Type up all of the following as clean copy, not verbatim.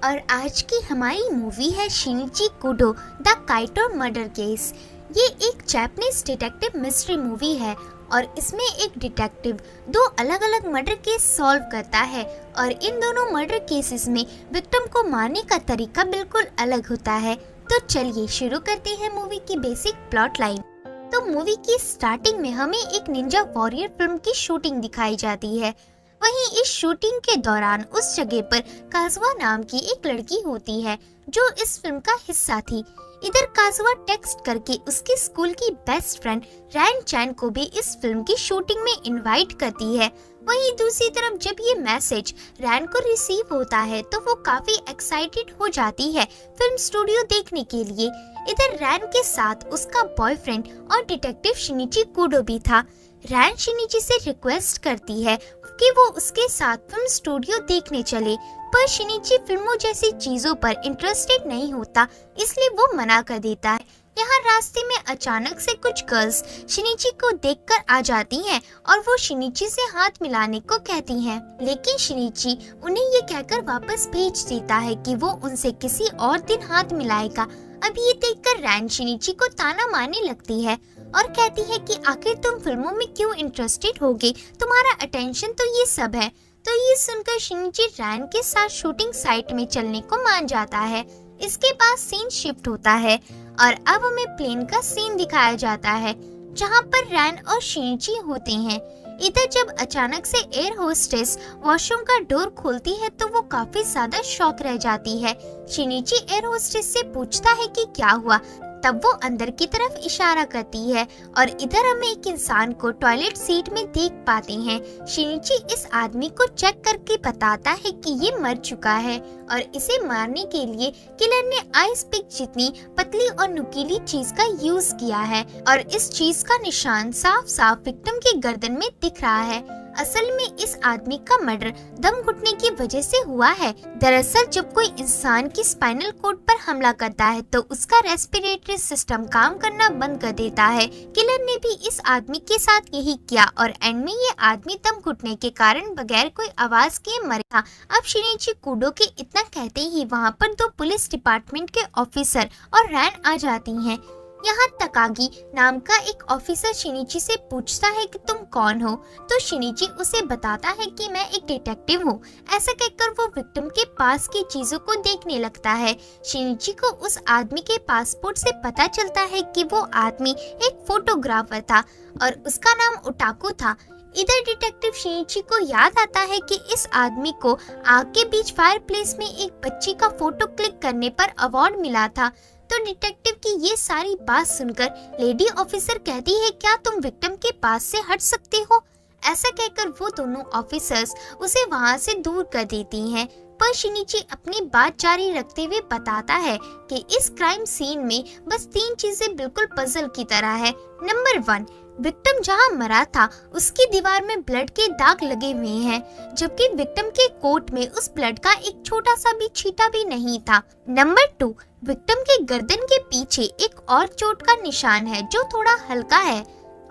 और आज की हमारी मूवी है शिनिची kudo the Kyoto murder case. ये एक जापानीज डिटेक्टिव मिस्ट्री मूवी है और इसमें एक डिटेक्टिव दो अलग अलग मर्डर केस सॉल्व करता है और इन दोनों मर्डर केसेस में विक्टिम को मारने का तरीका बिल्कुल अलग होता है। तो चलिए शुरू करते हैं मूवी की बेसिक प्लॉट लाइन। तो मूवी की स्टार्टिंग में हमें एक निंजा वॉरियर फिल्म की शूटिंग दिखाई जाती है। वहीं इस शूटिंग के दौरान उस जगह पर काजुआ नाम की एक लड़की होती है जो इस फिल्म का हिस्सा थी। इधर काजुआ टेक्स्ट करके उसके स्कूल की बेस्ट फ्रेंड रैन चैन को भी इस फिल्म की शूटिंग में इनवाइट करती है। वहीं दूसरी तरफ जब ये मैसेज रैन को रिसीव होता है तो वो काफी एक्साइटेड हो जाती है फिल्म स्टूडियो देखने के लिए। इधर रैन के साथ उसका बॉयफ्रेंड और डिटेक्टिव शिनिची कुडो भी था। रैन शिनिची से रिक्वेस्ट करती है कि वो उसके साथ फिल्म स्टूडियो देखने चले, पर शिनिची फिल्मों जैसी चीजों पर इंटरेस्टेड नहीं होता, इसलिए वो मना कर देता है। यहाँ रास्ते में अचानक से कुछ गर्ल्स शिनिची को देखकर आ जाती हैं और वो शिनिची से हाथ मिलाने को कहती हैं, लेकिन शिनिची उन्हें ये कहकर वापस भेज देता है कि वो उनसे किसी और दिन हाथ मिलाएगा। अब ये देखकर रैन शिनिची को ताना मारने लगती है और कहती है कि आखिर तुम फिल्मों में क्यों इंटरेस्टेड होगे, तुम्हारा अटेंशन तो ये सब है। तो ये सुनकर शिनिची रैन के साथ शूटिंग साइट में चलने को मान जाता है। इसके बाद सीन शिफ्ट होता है और अब हमें प्लेन का सीन दिखाया जाता है जहाँ पर रैन और शिनिची होते हैं। इधर जब अचानक से एयर होस्टेस वॉशरूम का डोर खोलती है तो वो काफी ज्यादा शॉक रह जाती है। शिनिची एयर होस्टेस से पूछता है कि क्या हुआ, तब वो अंदर की तरफ इशारा करती है और इधर हम एक इंसान को टॉयलेट सीट में देख पाते हैं। शिनिची इस आदमी को चेक करके बताता है कि ये मर चुका है और इसे मारने के लिए किलर ने आइस पिक जितनी पतली और नुकीली चीज का यूज किया है और इस चीज का निशान साफ साफ विक्टिम की गर्दन में दिख रहा है। असल में इस आदमी का मर्डर दम घुटने की वजह से हुआ है। दरअसल जब कोई इंसान की स्पाइनल कॉर्ड पर हमला करता है तो उसका रेस्पिरेटरी सिस्टम काम करना बंद कर देता है। किलर ने भी इस आदमी के साथ यही किया और एंड में ये आदमी दम घुटने के कारण बगैर कोई आवाज के मरा। अब शिनिची कुडो के इतना कहते ही वहाँ पर दो पुलिस डिपार्टमेंट के ऑफिसर और रैन आ जाती हैं। यहाँ तकागी नाम का एक ऑफिसर शिनिची से पूछता है कि तुम कौन हो, तो शिनिची उसे बताता है कि मैं एक डिटेक्टिव हूँ। ऐसा कहकर वो विक्टिम के पास की चीजों को देखने लगता है। शिनिची को उस आदमी के पासपोर्ट से पता चलता है कि वो आदमी एक फोटोग्राफर था और उसका नाम ओटाकू था। इधर डिटेक्टिव शिनिची को याद आता है कि इस आदमी को आग के बीच फायरप्लेस में एक बच्ची का फोटो क्लिक करने पर अवार्ड मिला था। तो डिटेक्टिव की ये सारी बात सुनकर लेडी ऑफिसर कहती है, क्या तुम विक्टिम के पास से हट सकते हो? ऐसा कहकर वो दोनों ऑफिसर्स उसे वहाँ से दूर कर देती हैं। पर शिनिची अपनी बात जारी रखते हुए बताता है कि इस क्राइम सीन में बस 3 चीजें बिल्कुल पजल की तरह है। नंबर 1, विक्टिम जहां मरा था उसकी दीवार में ब्लड के दाग लगे हुए हैं, जबकि विक्टिम के कोट में उस ब्लड का एक छोटा सा भी छींटा भी नहीं था। नंबर 2, विक्टिम के गर्दन के पीछे एक और चोट का निशान है जो थोड़ा हल्का है।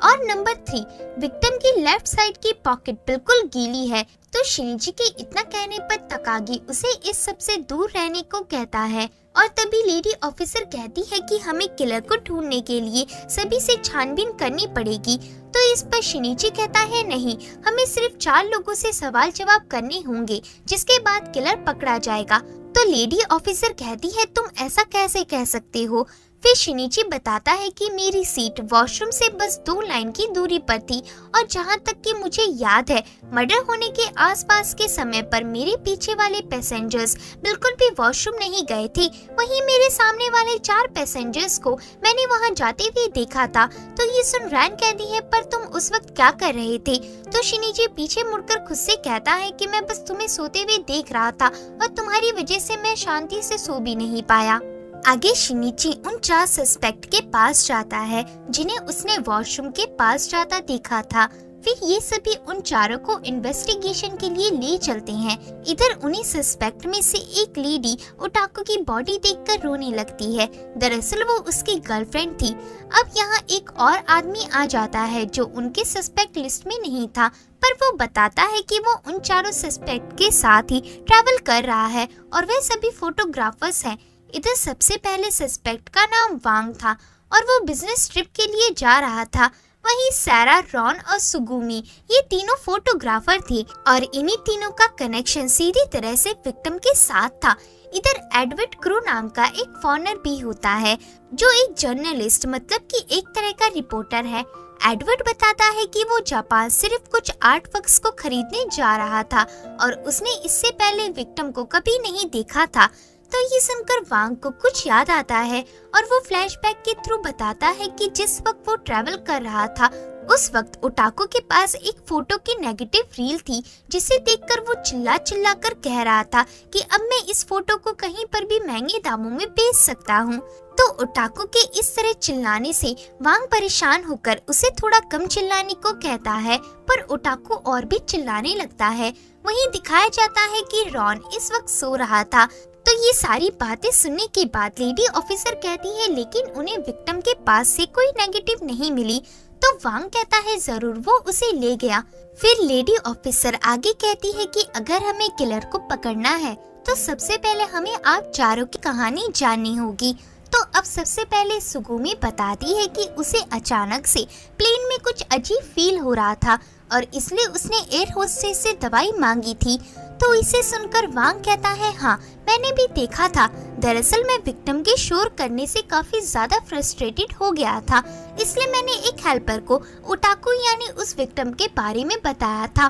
और नंबर 3, विक्टिम की लेफ्ट साइड की पॉकेट बिल्कुल गीली है। तो शिनिची के इतना कहने पर तकागी उसे इस सब से दूर रहने को कहता है और तभी लेडी ऑफिसर कहती है कि हमें किलर को ढूंढने के लिए सभी से छानबीन करनी पड़ेगी। तो इस पर शिनिची कहता है, नहीं, हमें सिर्फ 4 लोगों से सवाल जवाब करने होंगे, जिसके बाद किलर पकड़ा जाएगा। तो लेडी ऑफिसर कहती है, तुम ऐसा कैसे कह सकते हो? फिर शिनिची बताता है कि मेरी सीट वॉशरूम से बस 2 लाइन की दूरी पर थी और जहाँ तक कि मुझे याद है मर्डर होने के आसपास के समय पर मेरे पीछे वाले पैसेंजर्स बिल्कुल भी वॉशरूम नहीं गए थे। वहीं मेरे सामने वाले 4 पैसेंजर्स को मैंने वहाँ जाते हुए देखा था। तो ये सुन रैन कहती है, पर तुम उस वक्त क्या कर रहे थे? तो शिनिची पीछे मुड़कर खुद से कहता है कि मैं बस तुम्हें सोते हुए देख रहा था और तुम्हारी वजह से मैं शांति से सो भी नहीं पाया। आगे शिनिची उन 4 सस्पेक्ट के पास जाता है जिन्हें उसने वॉशरूम के पास जाता देखा था। फिर ये सभी उन चारों को इन्वेस्टिगेशन के लिए ले चलते हैं। इधर उन्हीं सस्पेक्ट में से एक लेडी ओटाको की बॉडी देखकर रोने लगती है। दरअसल वो उसकी गर्लफ्रेंड थी। अब यहाँ एक और आदमी आ जाता है जो उनके सस्पेक्ट लिस्ट में नहीं था, पर वो बताता है कि वो उन चारों सस्पेक्ट के साथ ही ट्रैवल कर रहा है और वे सभी फोटोग्राफर्स हैं। इधर सबसे पहले सस्पेक्ट का नाम वांग था और वो बिजनेस ट्रिप के लिए जा रहा था। वहीं सैरा, रॉन और सुगुमी ये तीनों फोटोग्राफर थे और इन्हीं तीनों का कनेक्शन सीधी तरह से विक्टिम के साथ था। इधर एडवर्ड क्रू नाम का एक फॉरेनर भी होता है जो एक जर्नलिस्ट मतलब कि एक तरह का रिपोर्टर है। एडवर्ड बताता है कि वो जापान सिर्फ कुछ आर्ट वर्क्स को खरीदने जा रहा था और उसने इससे पहले विक्टिम को कभी नहीं देखा था। तो ये सुनकर वांग को कुछ याद आता है और वो फ्लैशबैक के थ्रू बताता है कि जिस वक्त वो ट्रैवल कर रहा था उस वक्त ओटाको के पास एक फोटो की नेगेटिव रील थी जिसे देखकर वो चिल्ला चिल्ला कर कह रहा था कि अब मैं इस फोटो को कहीं पर भी महंगे दामों में बेच सकता हूँ। तो ओटाको के इस तरह चिल्लाने से वांग परेशान होकर उसे थोड़ा कम चिल्लाने को कहता है, पर ओटाको और भी चिल्लाने लगता है। वहीं दिखाया जाता है कि रॉन इस वक्त सो रहा था। तो ये सारी बातें सुनने के बाद लेडी ऑफिसर कहती है लेकिन उन्हें विक्टिम के पास से कोई नेगेटिव नहीं मिली। तो वांग कहता है जरूर वो उसे ले गया। फिर लेडी ऑफिसर आगे कहती है कि अगर हमें किलर को पकड़ना है तो सबसे पहले हमें आप चारों की कहानी जाननी होगी। तो अब सबसे पहले सुगुमी बताती है कि उसे अचानक से प्लेन में कुछ अजीब फील हो रहा था और इसलिए उसने एयर होस्टेस से दवाई मांगी थी। तो इसे सुनकर वांग कहता है हाँ मैंने भी देखा था। दरअसल मैं विक्टिम के शोर करने से काफी ज्यादा फ्रस्ट्रेटेड हो गया था, इसलिए मैंने एक हेल्पर को ओटाको यानी उस विक्टिम के बारे में बताया था,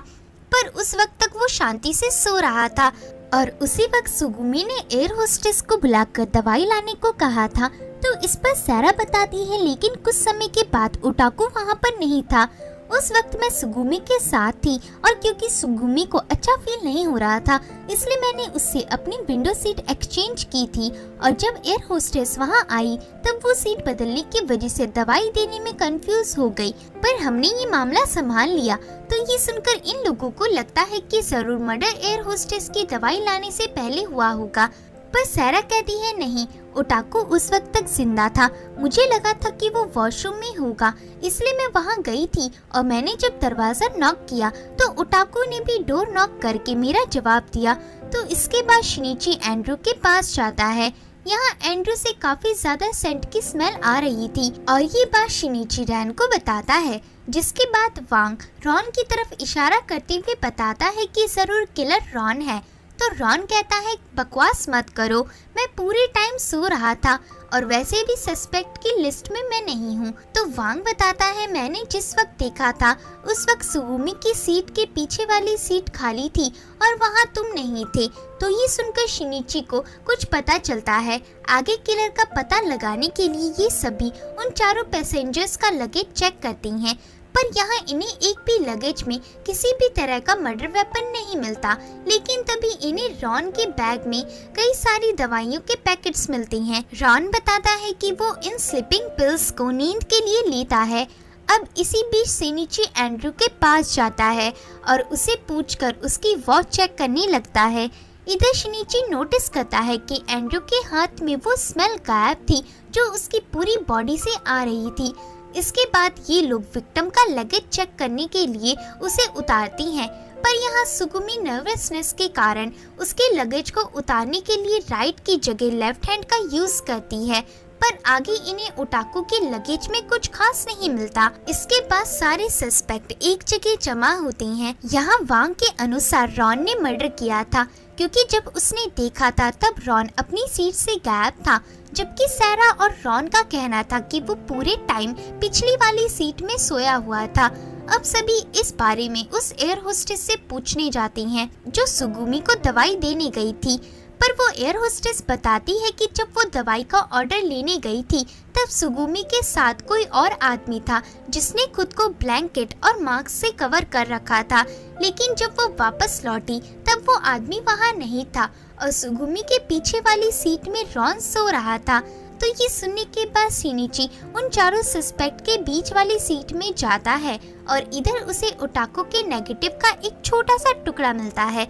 पर उस वक्त तक वो शांति से सो रहा था। और उसी वक्त सुगुमी ने एयर होस्टेस को बुलाकर दवाई लाने को कहा था। तो इस पर सैरा बताती है लेकिन कुछ समय के बाद ओटाको वहाँ पर नहीं था। उस वक्त मैं सुगुमी के साथ थी और क्योंकि सुगुमी को अच्छा फील नहीं हो रहा था इसलिए मैंने उससे अपनी विंडो सीट एक्सचेंज की थी और जब एयर होस्टेस वहां आई तब वो सीट बदलने की वजह से दवाई देने में कंफ्यूज हो गई, पर हमने ये मामला संभाल लिया। तो ये सुनकर इन लोगों को लगता है कि जरूर मर्डर एयर होस्टेस की दवाई लाने से पहले हुआ होगा, पर सैरा कहती है नहीं, ओटाको उस वक्त तक जिंदा था। मुझे लगा था कि वो वॉशरूम में होगा इसलिए मैं वहां गई थी और मैंने जब दरवाजा नॉक किया तो ओटाको ने भी डोर नॉक करके मेरा जवाब दिया। तो इसके बाद शिनिची एंड्रू के पास जाता है। यहाँ एंड्रू से काफी ज्यादा सेंट की स्मेल आ रही थी और ये बात शिनिची रैन को बताता है, जिसके बाद वांग रॉन की तरफ इशारा करते हुए बताता है कि जरूर किलर रॉन है। तो रॉन कहता है बकवास मत करो, मैं पूरे टाइम सो रहा था और वैसे भी सस्पेक्ट की लिस्ट में मैं नहीं हूँ। तो वांग बताता है मैंने जिस वक्त देखा था उस वक्त सुगुमी की सीट के पीछे वाली सीट खाली थी और वहाँ तुम नहीं थे। तो ये सुनकर शिनिची को कुछ पता चलता है। आगे किलर का पता लगाने के लिए ये सभी उन चारों पैसेंजर्स का लगेज चेक करती हैं, पर यहाँ इन्हें एक भी लगेज में किसी भी तरह का मर्डर वेपन नहीं मिलता। लेकिन तभी इन्हें रॉन के बैग में कई सारी दवाइयों के पैकेट्स मिलते हैं। रॉन बताता है कि वो इन स्लीपिंग पिल्स को नींद के लिए लेता है। अब इसी बीच शिनिची एंड्रू के पास जाता है और उसे पूछकर उसकी वॉच चेक करने लगता है। इधर शिनिची नोटिस करता है कि एंड्रू के हाथ में वो स्मेल गायब थी जो उसकी पूरी बॉडी से आ रही थी। इसके बाद ये लोग विक्टिम का लगेज चेक करने के लिए उसे उतारती हैं, पर यहाँ सुगुमी नर्वसनेस के कारण उसके लगेज को उतारने के लिए राइट की जगह लेफ्ट हैंड का यूज करती है, पर आगे इन्हें ओटाको के लगेज में कुछ खास नहीं मिलता। इसके बाद सारे सस्पेक्ट एक जगह जमा होते हैं। यहाँ वांग के अनुसार रॉन ने मर्डर किया था, क्योंकि जब उसने देखा था तब रॉन अपनी सीट से गायब था, जबकि सैरा और रॉन का कहना था कि वो पूरे टाइम पिछली वाली सीट में सोया हुआ था। अब सभी इस बारे में उस एयर होस्टेस से पूछने जाते हैं जो सुगुमी को दवाई देने गई थी, पर वो एयर होस्टेस बताती है कि जब वो दवाई का ऑर्डर लेने गई थी तब सुगुमी के साथ कोई और आदमी था जिसने खुद को ब्लैंकेट और मास्क से कवर कर रखा था, लेकिन जब वो वापस लौटी तब वो आदमी वहाँ नहीं था और सुगुमी के पीछे वाली सीट में रॉन सो रहा था। तो ये सुनने के बाद शिनिची उन चारों सस्पेक्ट के बीच वाली सीट में जाता है और इधर उसे ओटाको के नेगेटिव का एक छोटा सा टुकड़ा मिलता है।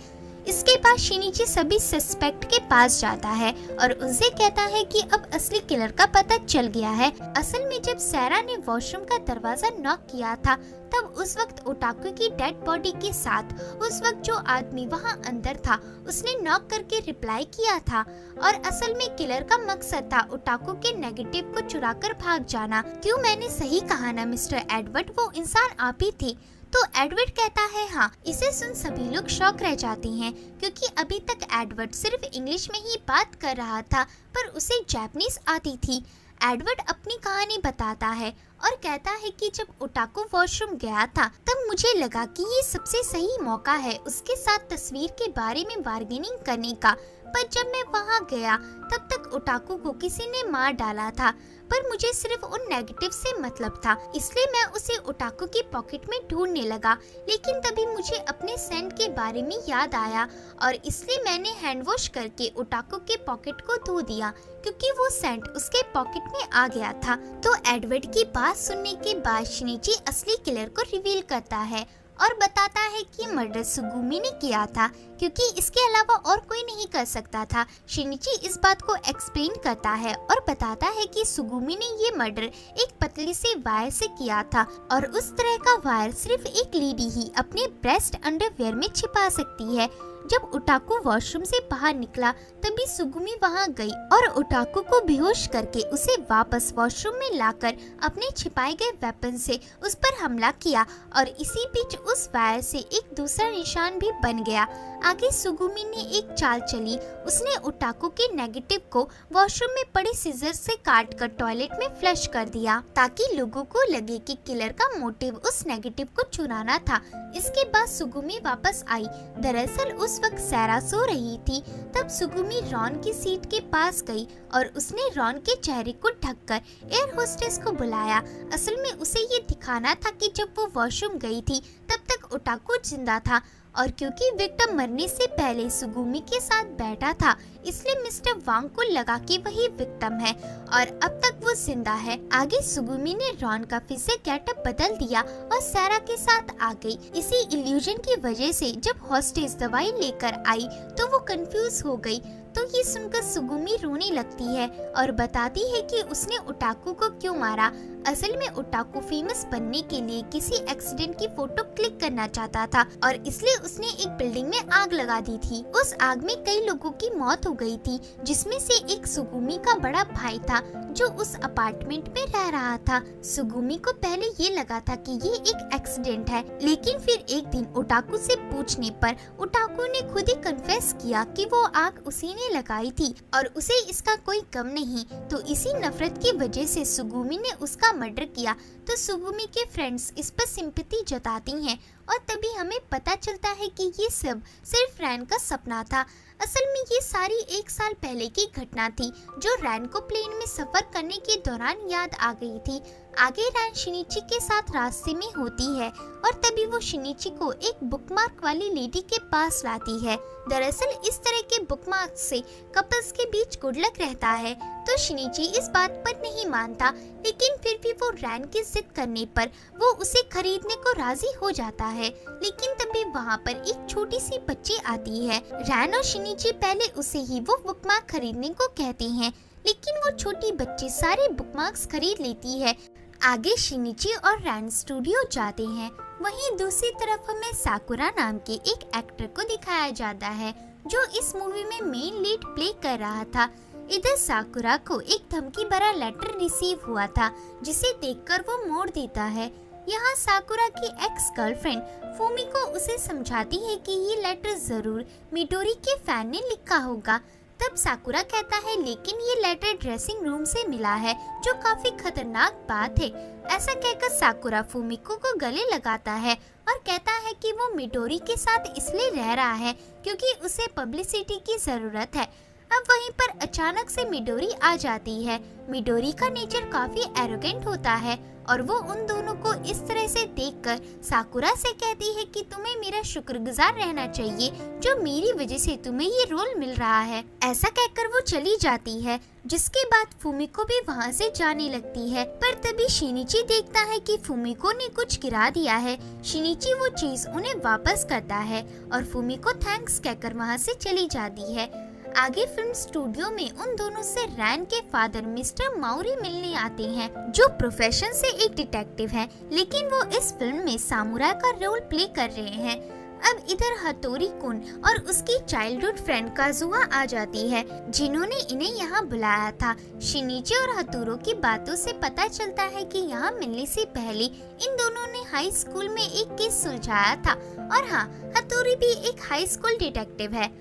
इसके बाद शिनिची सभी सस्पेक्ट के पास जाता है और उनसे कहता है कि अब असली किलर का पता चल गया है। असल में जब सैरा ने वॉशरूम का दरवाजा नॉक किया था तब उस वक्त ओटाको की डेड बॉडी के साथ उस वक्त जो आदमी वहां अंदर था उसने नॉक करके रिप्लाई किया था और असल में किलर का मकसद था ओटाको के नेगेटिव को चुराकर भाग जाना। क्यों, मैंने सही कहा ना मिस्टर एडवर्ड, वो इंसान आप ही थे। तो एडवर्ड कहता है हाँ। इसे सुन सभी लोग शॉक रह जाते हैं क्योंकि अभी तक एडवर्ड सिर्फ इंग्लिश में ही बात कर रहा था पर उसे जापानीज आती थी। एडवर्ड अपनी कहानी बताता है और कहता है कि जब ओटाको वॉशरूम गया था तब मुझे लगा कि ये सबसे सही मौका है उसके साथ तस्वीर के बारे में बार्गेनिंग करने का, पर जब मैं वहाँ गया तब तक ओटाको को किसी ने मार डाला था, पर मुझे सिर्फ उन नेगेटिव से मतलब था, इसलिए मैं उसे ओटाको की पॉकेट में ढूंढने लगा। लेकिन तभी मुझे अपने सेंट के बारे में याद आया और इसलिए मैंने हैंड वॉश करके ओटाको के पॉकेट को धो दिया क्योंकि वो सेंट उसके पॉकेट में आ गया था। तो एडवर्ड की बात सुनने के बाद शिनिची असली किलर को रिवील करता है और बताता है कि मर्डर सुगुमी ने किया था क्योंकि इसके अलावा और कोई नहीं कर सकता था। शिनिची इस बात को एक्सप्लेन करता है और बताता है कि सुगुमी ने ये मर्डर एक पतली से वायर से किया था और उस तरह का वायर सिर्फ एक लेडी ही अपने ब्रेस्ट अंडरवेयर में छिपा सकती है। जब ओटाको वॉशरूम से बाहर निकला तभी सुगुमी वहां गई और ओटाको को बेहोश करके उसे वापस वॉशरूम में लाकर अपने छिपाए गए वेपन से उस पर हमला किया और इसी बीच उस वायर से एक दूसरा निशान भी बन गया। आगे सुगुमी ने एक चाल चली, उसने ओटाको के नेगेटिव को वॉशरूम में पड़े सीजर से काट कर टॉयलेट में फ्लश कर दिया ताकि लोगों को लगे कि किलर का मोटिव उस नेगेटिव को चुराना था। इसके बाद सुगुमी वापस आई। दरअसल उस वक्त सैरा सो रही थी। तब सुगुमी रॉन की सीट के पास गई और उसने रॉन के चेहरे को ढककर एयर होस्टेस को बुलाया। असल में उसे ये दिखाना था कि जब वो वॉशरूम गई थी तब तक ओटाको जिंदा था और क्योंकि विक्टिम मरने से पहले सुगुमी के साथ बैठा था इसलिए मिस्टर वांग को लगा कि वही विक्टिम है और अब तक वो जिंदा है। आगे सुगुमी ने रॉन का फिर से गेटअप बदल दिया और सैरा के साथ आ गई। इसी इल्यूजन की वजह से जब हॉस्टेस दवाई लेकर आई तो वो कंफ्यूज हो गई। तो ये सुनकर सुगुमी रोने लगती है और बताती है कि उसने ओटाको को क्यों मारा। असल में ओटाको फेमस बनने के लिए किसी एक्सीडेंट की फोटो क्लिक करना चाहता था और इसलिए उसने एक बिल्डिंग में आग लगा दी थी। उस आग में कई लोगों की मौत हो गई थी जिसमें से एक सुगुमी का बड़ा भाई था जो उस अपार्टमेंट में रह रहा था। सुगुमी को पहले ये लगा था कि ये एक एक्सीडेंट है, लेकिन फिर एक दिन ओटाको से पूछने पर ओटाको ने खुद ही कन्फेस किया कि वो आग उसी ने लगाई थी और उसे इसका कोई गम नहीं। तो इसी नफरत की वजह से सुगुमी ने उसका मर्डर किया। तो सुगुमी के फ्रेंड्स इस पर सिंपैथी जताती हैं और तभी हमें पता चलता है कि ये सब सिर्फ रैन का सपना था। असल में ये सारी 1 साल पहले की घटना थी जो रैन को प्लेन में सफर करने के दौरान याद आ गई थी। आगे रैन शिनिची के साथ रास्ते में होती है और तभी वो शिनिची को एक बुकमार्क वाली लेडी के पास लाती है। दरअसल इस तरह के बुकमार्क से कपल्स के बीच गुड लक रहता है। तो शिनिची इस बात पर नहीं मानता, लेकिन फिर भी वो रैन की जिद करने पर वो उसे खरीदने को राजी हो जाता है। लेकिन तभी वहाँ पर एक छोटी सी बच्ची आती है। रैन और शिनिची पहले उसे ही वो बुकमार्क खरीदने को कहते हैं, लेकिन वो छोटी बच्ची सारे बुकमार्क्स खरीद लेती है। आगे शिनिची और रैन स्टूडियो जाते हैं। वहीं दूसरी तरफ हमें साकुरा नाम के एक एक्टर को दिखाया जाता है जो इस मूवी में मेन लीड प्ले कर रहा था। इधर साकुरा को एक धमकी भरा लेटर रिसीव हुआ था जिसे देखकर वो मोड़ देता है। यहाँ साकुरा की एक्स गर्लफ्रेंड फूमिको उसे समझाती है कि ये लेटर जरूर मिडोरी के फैन ने लिखा होगा। तब साकुरा कहता है लेकिन ये लेटर ड्रेसिंग रूम से मिला है जो काफी खतरनाक बात है। ऐसा कहकर साकुरा फूमिको को गले लगाता है और कहता है कि वो मिडोरी के साथ इसलिए रह रहा है क्योंकि उसे पब्लिसिटी की जरूरत है। अब वहीं पर अचानक से मिडोरी आ जाती है। मिडोरी का नेचर काफी एरोगेंट होता है और वो उन दोनों को इस तरह से देखकर साकुरा से कहती है कि तुम्हें मेरा शुक्रगुजार रहना चाहिए जो मेरी वजह से तुम्हें ये रोल मिल रहा है। ऐसा कहकर वो चली जाती है, जिसके बाद फूमिको भी वहाँ से जाने लगती है। पर तभी शिनिची देखता है कि फूमिको ने कुछ गिरा दिया है। शिनिची वो चीज उन्हें वापस करता है और फूमिको थैंक्स कहकर वहाँ से चली जाती है। आगे फिल्म स्टूडियो में उन दोनों से रैन के फादर मिस्टर माउरी मिलने आते हैं, जो प्रोफेशन से एक डिटेक्टिव हैं, लेकिन वो इस फिल्म में सामुराई का रोल प्ले कर रहे हैं। अब इधर हतोरी कुन और उसकी चाइल्डहुड फ्रेंड काजुआ आ जाती है, जिन्होंने इन्हें यहाँ बुलाया था। शिनिची और हतोरो की बातों से पता चलता है कि यहाँ मिलने से पहले इन दोनों ने हाई स्कूल में एक केस सुलझाया था। और हाँ, हतोरी भी एक हाई स्कूल डिटेक्टिव है।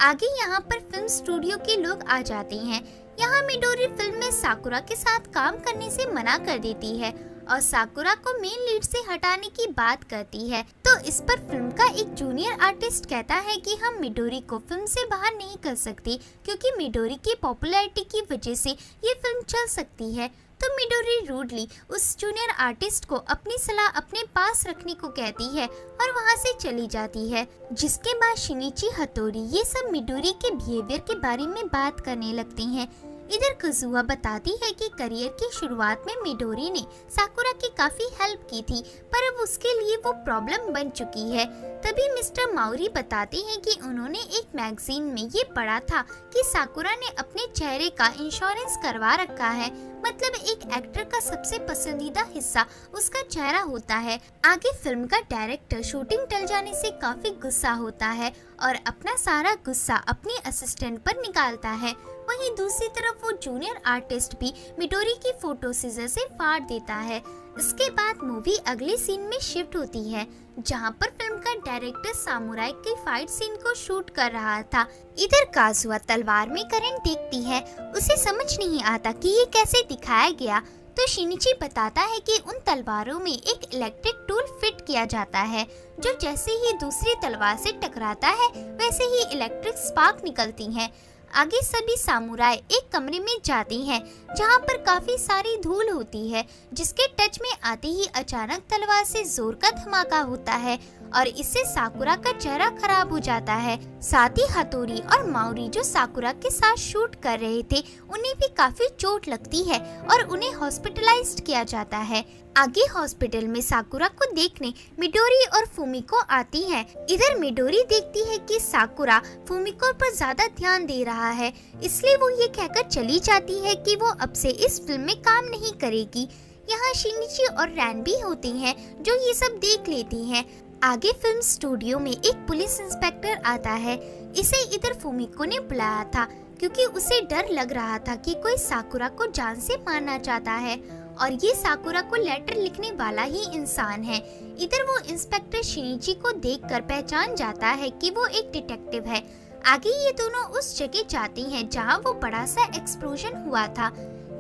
आगे यहाँ पर फिल्म स्टूडियो के लोग आ जाते हैं। यहाँ मिडोरी फिल्म में साकुरा के साथ काम करने से मना कर देती है और साकुरा को मेन लीड से हटाने की बात करती है। तो इस पर फिल्म का एक जूनियर आर्टिस्ट कहता है कि हम मिडोरी को फिल्म से बाहर नहीं कर सकते, क्योंकि मिडोरी की पॉपुलैरिटी की वजह से ये फिल्म चल सकती है। तो मिडोरी रूडली उस जूनियर आर्टिस्ट को अपनी सलाह अपने पास रखने को कहती है और वहाँ से चली जाती है। जिसके बाद शिनिची, हतोरी ये सब मिडोरी के बिहेवियर के बारे में बात करने लगती हैं। इधर काजुआ बताती है कि करियर की शुरुआत में मिडोरी ने साकुरा की काफी हेल्प की थी, पर अब उसके लिए वो प्रॉब्लम बन चुकी है। तभी मिस्टर माउरी बताते हैं कि उन्होंने एक मैगजीन में ये पढ़ा था कि साकुरा ने अपने चेहरे का इंश्योरेंस करवा रखा है। मतलब एक एक्टर का सबसे पसंदीदा हिस्सा उसका चेहरा होता है। आगे फिल्म का डायरेक्टर शूटिंग टल जाने से काफी गुस्सा होता है और अपना सारा गुस्सा अपने असिस्टेंट पर निकालता है। वहीं दूसरी तरफ वो जूनियर आर्टिस्ट भी मिडोरी की फोटो सीजर से फाड़ देता है। इसके बाद मूवी अगले सीन में शिफ्ट होती है, जहां पर फिल्म का डायरेक्टर सामुराई के फाइट सीन को शूट कर रहा था। इधर काजुआ तलवार में करंट देखती है, उसे समझ नहीं आता कि ये कैसे दिखाया गया। तो शिनिची बताता है कि उन तलवारों में एक इलेक्ट्रिक टूल फिट किया जाता है, जो जैसे ही दूसरी तलवार से टकराता है वैसे ही इलेक्ट्रिक स्पार्क निकलती हैं। आगे सभी सामुराई एक कमरे में जाते हैं, जहां पर काफी सारी धूल होती है, जिसके टच में आते ही अचानक तलवार से जोर का धमाका होता है और इससे साकुरा का चेहरा खराब हो जाता है। साथ ही हतोरी और माउरी जो साकुरा के साथ शूट कर रहे थे, उन्हें भी काफी चोट लगती है और उन्हें हॉस्पिटलाइज्ड किया जाता है। आगे हॉस्पिटल में साकुरा को देखने मिडोरी और फूमिको आती है। इधर मिडोरी देखती है कि साकुरा फूमिको पर ज्यादा ध्यान दे रहा है, इसलिए वो ये कहकर चली जाती है कि वो अब से इस फिल्म में काम नहीं करेगी। यहाँ शिनिची और रैन भी होती हैं, जो ये सब देख लेती हैं। आगे फिल्म स्टूडियो में एक पुलिस इंस्पेक्टर आता है। इसे इधर फूमिको ने बुलाया था, क्योंकि उसे डर लग रहा था कि कोई साकुरा को जान से मारना चाहता है और ये साकुरा को लेटर लिखने वाला ही इंसान है। इधर वो इंस्पेक्टर शिनिची को देखकर पहचान जाता है कि वो एक डिटेक्टिव है। आगे ये दोनों उस जगह जाते हैं जहाँ वो बड़ा सा एक्सप्लोजन हुआ था।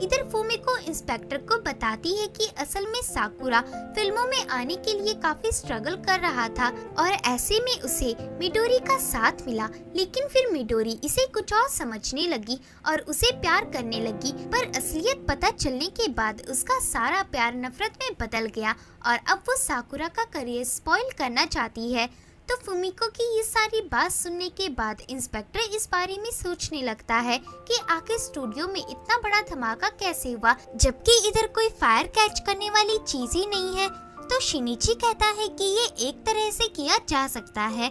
इधर फूमिको इंस्पेक्टर को बताती है कि असल में साकुरा फिल्मों में आने के लिए काफी स्ट्रगल कर रहा था और ऐसे में उसे मिडोरी का साथ मिला, लेकिन फिर मिडोरी इसे कुछ और समझने लगी और उसे प्यार करने लगी। पर असलियत पता चलने के बाद उसका सारा प्यार नफरत में बदल गया और अब वो साकुरा का करियर स्पॉइल करना चाहती है। तो फूमिको की ये सारी बात सुनने के बाद इंस्पेक्टर इस बारे में सोचने लगता है कि आखिर स्टूडियो में इतना बड़ा धमाका कैसे हुआ, जबकि इधर कोई फायर कैच करने वाली चीज ही नहीं है। तो शिनिची कहता है कि ये एक तरह से किया जा सकता है।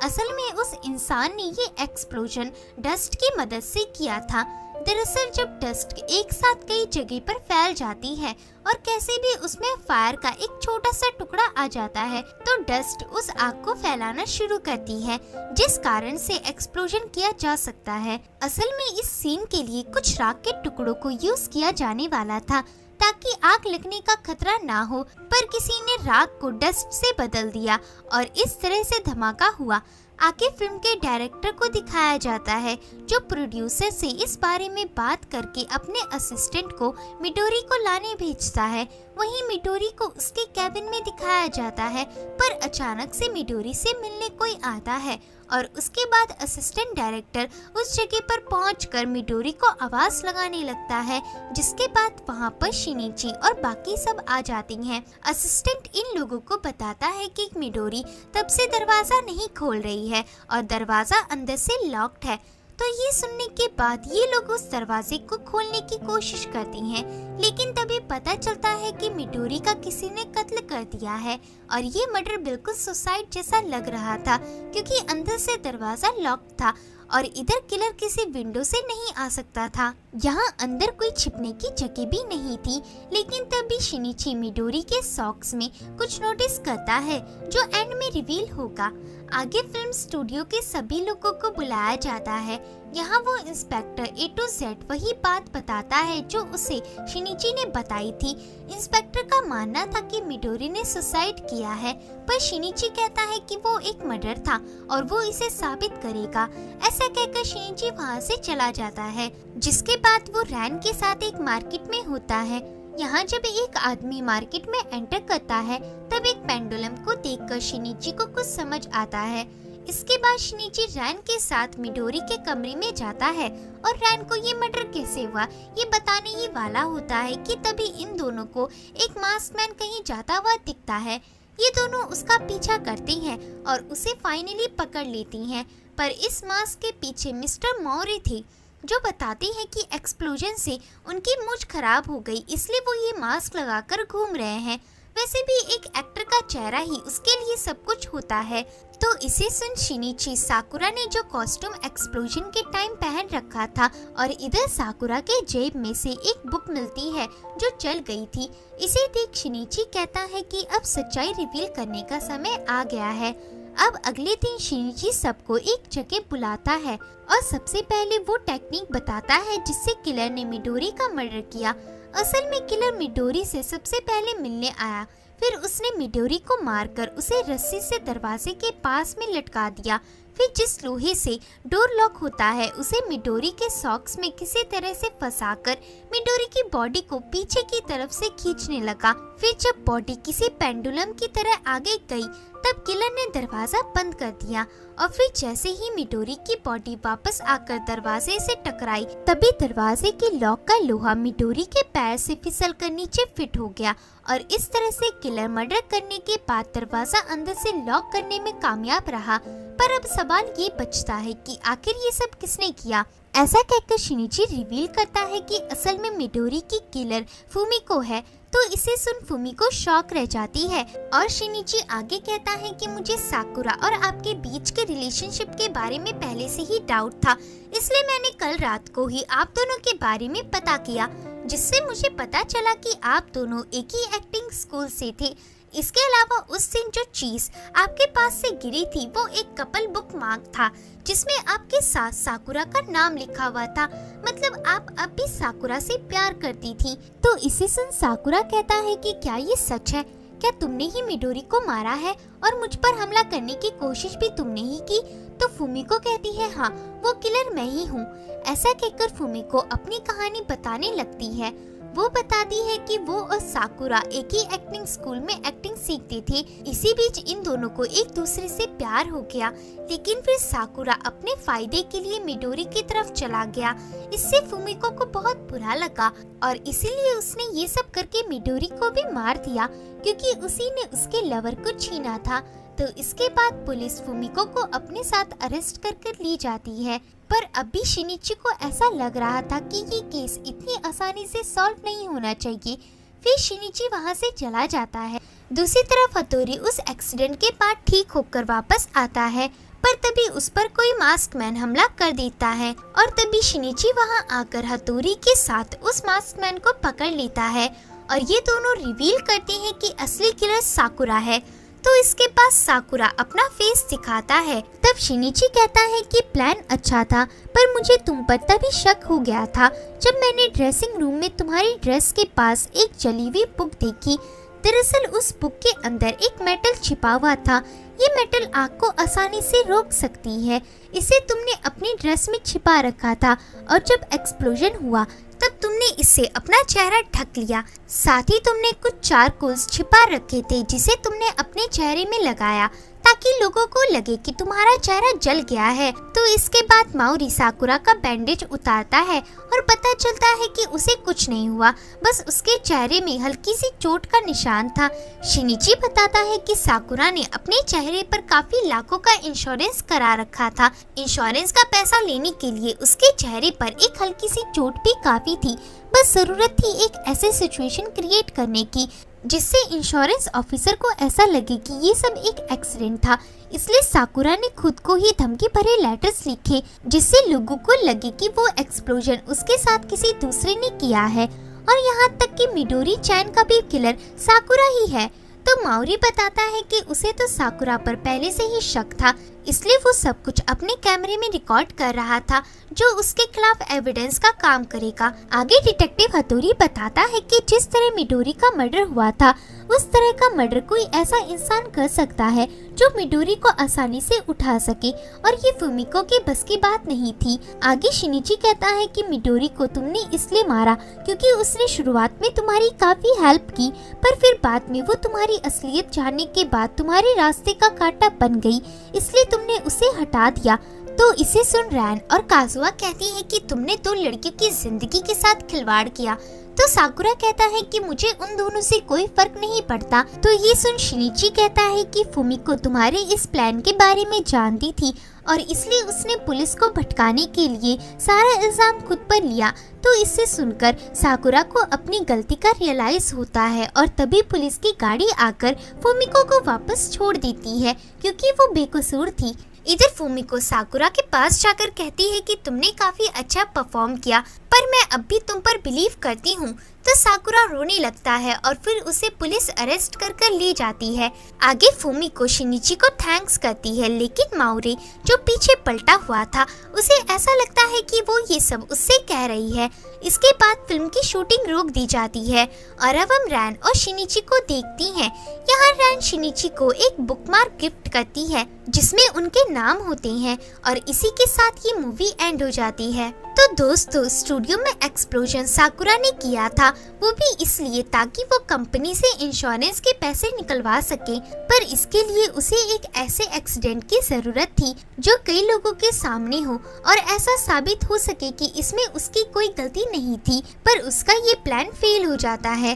असल में उस इंसान ने ये एक्सप्लोजन डस्ट की मदद से किया था। दरअसल जब डस्ट एक साथ कई जगह पर फैल जाती है और कैसे भी उसमें फायर का एक छोटा सा टुकड़ा आ जाता है, तो डस्ट उस आग को फैलाना शुरू करती है, जिस कारण से एक्सप्लोजन किया जा सकता है। असल में इस सीन के लिए कुछ राख के टुकड़ों को यूज किया जाने वाला था ताकि आग लगने का खतरा ना हो, पर किसी ने राख को डस्ट से बदल दिया और इस तरह से धमाका हुआ। आगे फिल्म के डायरेक्टर को दिखाया जाता है, जो प्रोड्यूसर से इस बारे में बात करके अपने असिस्टेंट को मिडोरी को लाने भेजता है। वहीं मिडोरी को उसके कैबिन में दिखाया जाता है, पर अचानक से मिडोरी से मिलने कोई आता है और उसके बाद असिस्टेंट डायरेक्टर उस जगह पर पहुंचकर मिडोरी को आवाज लगाने लगता है, जिसके बाद वहां पर शिनिची और बाकी सब आ जाती हैं। असिस्टेंट इन लोगों को बताता है कि मिडोरी तब से दरवाजा नहीं खोल रही है और दरवाजा अंदर से लॉक्ड है। तो ये सुनने के बाद ये लोग उस दरवाजे को खोलने की कोशिश करती हैं, लेकिन तभी पता चलता है कि मिडोरी का किसी ने कत्ल कर दिया है और ये मर्डर बिल्कुल सुसाइड जैसा लग रहा था, क्योंकि अंदर से दरवाजा लॉक था और इधर किलर किसी विंडो से नहीं आ सकता था। यहाँ अंदर कोई छिपने की जगह भी नहीं थी, लेकिन तभी शिनिची मिडोरी के सॉक्स में कुछ नोटिस करता है जो एंड में रिवील होगा। आगे फिल्म स्टूडियो के सभी लोगों को बुलाया जाता है। यहाँ वो इंस्पेक्टर A to Z वही बात बताता है जो उसे शिनिची ने बताई थी। इंस्पेक्टर का मानना था कि मिडोरी ने सुसाइड किया है, पर शिनिची कहता है कि वो एक मर्डर था और वो इसे साबित करेगा। ऐसा कहकर शिनिची वहाँ से चला जाता है, जिसके बाद वो रैन के साथ एक मार्केट में होता है। यहाँ जब एक आदमी मार्केट में एंटर करता है तब एक पेंडुलम को देखकर शिनिची को कुछ समझ आता है। इसके बाद शिनिची रैन के साथ मिडोरी के कमरे में जाता है और रैन को ये मर्डर कैसे हुआ ये बताने ही वाला होता है कि तभी इन दोनों को एक मास्क मैन कहीं जाता हुआ दिखता है। ये दोनों उसका पीछा करते हैं और उसे फाइनली पकड़ लेती हैं, पर इस मास्क के पीछे मिस्टर मौर्य थे जो बताते हैं कि एक्सप्लोजन से उनकी मूंछ खराब हो गई, इसलिए वो ये मास्क लगाकर घूम रहे हैं। वैसे भी एक एक्टर का चेहरा ही उसके लिए सब कुछ होता है। तो इसे सुन शिनिची साकुरा ने जो कॉस्ट्यूम एक्सप्लोजन के टाइम पहन रखा था और इधर साकुरा के जेब में से एक बुक मिलती है जो चल गई थी। इसे देख शिनिची कहता है कि अब सच्चाई रिवील करने का समय आ गया है। अब अगले दिन शिनिची सबको एक जगह बुलाता है और सबसे पहले वो टेक्निक बताता है जिससे किलर ने मिडोरी का मर्डर किया। असल में किलर मिडोरी से सबसे पहले मिलने आया, फिर उसने मिडोरी को मारकर उसे रस्सी से दरवाजे के पास में लटका दिया। फिर जिस लोहे से डोर लॉक होता है उसे मिडोरी के सॉक्स में किसी तरह से फंसाकर मिडोरी की बॉडी को पीछे की तरफ से खींचने लगा। फिर जब बॉडी किसी पेंडुलम की तरह आगे गई तब किलर ने दरवाजा बंद कर दिया और फिर जैसे ही मिडोरी की बॉडी वापस आकर दरवाजे से टकराई तभी दरवाजे के लॉक का लोहा मिडोरी के पैर से फिसल कर नीचे फिट हो गया और इस तरह से किलर मर्डर करने के बाद दरवाजा अंदर से लॉक करने में कामयाब रहा। पर अब सवाल ये बचता है कि आखिर ये सब किसने किया। ऐसा कहकर शिनिची रिवील करता है कि असल में मिडोरी की किलर फुमिको है। तो इसे सुन फुमिको शॉक रह जाती है और शिनिची आगे कहता है कि मुझे साकुरा और आपके बीच के रिलेशनशिप के बारे में पहले से ही डाउट था, इसलिए मैंने कल रात को ही आप दोनों के बारे में पता किया, जिससे मुझे पता चला कि आप दोनों एक ही एक्टिंग स्कूल से थे। इसके अलावा उस दिन जो चीज आपके पास से गिरी थी वो एक कपल बुक मार्क था जिसमें आपके साथ साकुरा का नाम लिखा हुआ था, मतलब आप अब भी साकुरा से प्यार करती थी। तो इसे सुन साकुरा कहता है कि क्या ये सच है, क्या तुमने ही मिडोरी को मारा है और मुझ पर हमला करने की कोशिश भी तुमने ही की। तो फुमिको कहती है हाँ वो किलर मैं ही हूँ। ऐसा कहकर फुमिको अपनी कहानी बताने लगती है। वो बताती है कि वो और साकुरा एक ही एक्टिंग स्कूल में एक्टिंग सीखते थे। इसी बीच इन दोनों को एक दूसरे से प्यार हो गया, लेकिन फिर साकुरा अपने फायदे के लिए मिडोरी की तरफ चला गया। इससे फुमिको को बहुत बुरा लगा और इसीलिए उसने ये सब करके मिडोरी को भी मार दिया क्योंकि उसी ने उसके लवर को छीना था। तो इसके बाद पुलिस फुमिको को अपने साथ अरेस्ट कर ली जाती है। पर अभी शिनिची को ऐसा लग रहा था कि ये केस इतनी आसानी से सॉल्व नहीं होना चाहिए। फिर शिनिची वहाँ से चला जाता है। दूसरी तरफ हतोरी उस एक्सीडेंट के बाद ठीक होकर वापस आता है, पर तभी उस पर कोई मास्क मैन हमला कर देता है और तभी शिनिची वहाँ आकर हतोरी के साथ उस मास्क मैन को पकड़ लेता है और ये दोनों रिवील करते हैं कि असली किलर साकुरा है। तो इसके पास साकुरा अपना फेस दिखाता है। तब शिनिची कहता है कि प्लान अच्छा था, पर मुझे तुम पर तभी शक हो गया था जब मैंने ड्रेसिंग रूम में तुम्हारी ड्रेस के पास एक जली हुई बुक देखी। दरअसल उस बुक के अंदर एक मेटल छिपा हुआ था। ये मेटल आग को आसानी से रोक सकती है। इसे तुमने अपनी ड्रेस में छिपा रखा था और जब एक्सप्लोजन हुआ तब तुमने इससे अपना चेहरा ढक लिया। साथ ही तुमने कुछ चारकोल्स छिपा रखे थे जिसे तुमने अपने चेहरे में लगाया ताकि लोगों को लगे कि तुम्हारा चेहरा जल गया है। तो इसके बाद माओरी साकुरा का बैंडेज उतारता है और पता चलता है कि उसे कुछ नहीं हुआ, बस उसके चेहरे में हल्की सी चोट का निशान था। शिनिची बताता है कि साकुरा ने अपने चेहरे पर काफी लाखों का इंश्योरेंस करा रखा था। इंश्योरेंस का पैसा लेने के लिए उसके चेहरे पर एक हल्की सी चोट भी काफी थी, बस जरूरत थी एक ऐसे सिचुएशन क्रिएट करने की जिससे इंश्योरेंस ऑफिसर को ऐसा लगे कि ये सब एक एक्सीडेंट था। इसलिए साकुरा ने खुद को ही धमकी भरे लेटर्स लिखे जिससे लोगों को लगे कि वो एक्सप्लोजन उसके साथ किसी दूसरे ने किया है और यहाँ तक कि मिडोरी चैन का भी किलर साकुरा ही है। तो माओरी बताता है कि उसे तो साकुरा पर पहले से ही शक था, इसलिए वो सब कुछ अपने कैमरे में रिकॉर्ड कर रहा था जो उसके खिलाफ एविडेंस का काम करेगा। आगे डिटेक्टिव हथौड़ी बताता है कि जिस तरह मिडोरी का मर्डर हुआ था उस तरह का मर्डर कोई ऐसा इंसान कर सकता है जो मिडोरी को आसानी से उठा सके और ये फुमिको के बस की बात नहीं थी। आगे शिनिची कहता है कि मिडोरी को तुमने इसलिए मारा क्योंकि उसने शुरुआत में तुम्हारी काफी हेल्प की, पर फिर बाद में वो तुम्हारी असलियत जानने के बाद तुम्हारे रास्ते का कांटा बन गई, इसलिए तुमने उसे हटा दिया। तो इसे सुन रैन और काजुआ कहती है कि तुमने दो लड़कियों की जिंदगी के साथ खिलवाड़ किया। तो साकुरा कहता है कि मुझे उन दोनों से कोई फर्क नहीं पड़ता। तो ये सुन शिनिची कहता है कि फुमिको तुम्हारे इस प्लान के बारे में जानती थी और इसलिए उसने पुलिस को भटकाने के लिए सारा इल्जाम खुद पर लिया। तो इसे सुनकर साकुरा को अपनी गलती का रियलाइज होता है और तभी पुलिस की गाड़ी आकर फुमिको को वापस छोड़ देती है क्योंकि वो बेकसूर थी। इधर फुमिको साकुरा के पास जाकर कहती है कि तुमने काफी अच्छा परफॉर्म किया, पर मैं अब भी तुम पर बिलीव करती हूँ। तो साकुरा रोने लगता है और फिर उसे पुलिस अरेस्ट कर ले जाती है। आगे फुमिको शिनिची को थैंक्स करती है, लेकिन माओरी जो पीछे पलटा हुआ था उसे ऐसा लगता है कि वो ये सब उससे कह रही है। इसके बाद फिल्म की शूटिंग रोक दी जाती है और अब हम रैन और शिनिची को देखती हैं। यहाँ रैन शिनिची को एक बुकमार्क गिफ्ट करती है जिसमें उनके नाम होते हैं और इसी के साथ ये मूवी एंड हो जाती है। तो दोस्तों, स्टूडियो में एक्सप्लोजन साकुरा ने किया था, वो भी इसलिए ताकि वो कंपनी से इंश्योरेंस के पैसे निकलवा सके, पर इसके लिए उसे एक ऐसे एक्सीडेंट की जरूरत थी जो कई लोगों के सामने हो और ऐसा साबित हो सके कि इसमें उसकी कोई गलती नहीं थी, पर उसका ये प्लान फेल हो जाता है।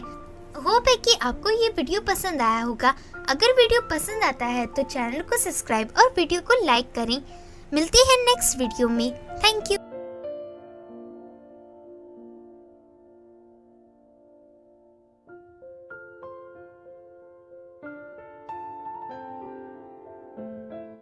होप है कि आपको ये वीडियो पसंद आया होगा। अगर वीडियो पसंद आता है तो चैनल को सब्सक्राइब और वीडियो को लाइक करें। मिलते हैं नेक्स्ट वीडियो में। Thank you.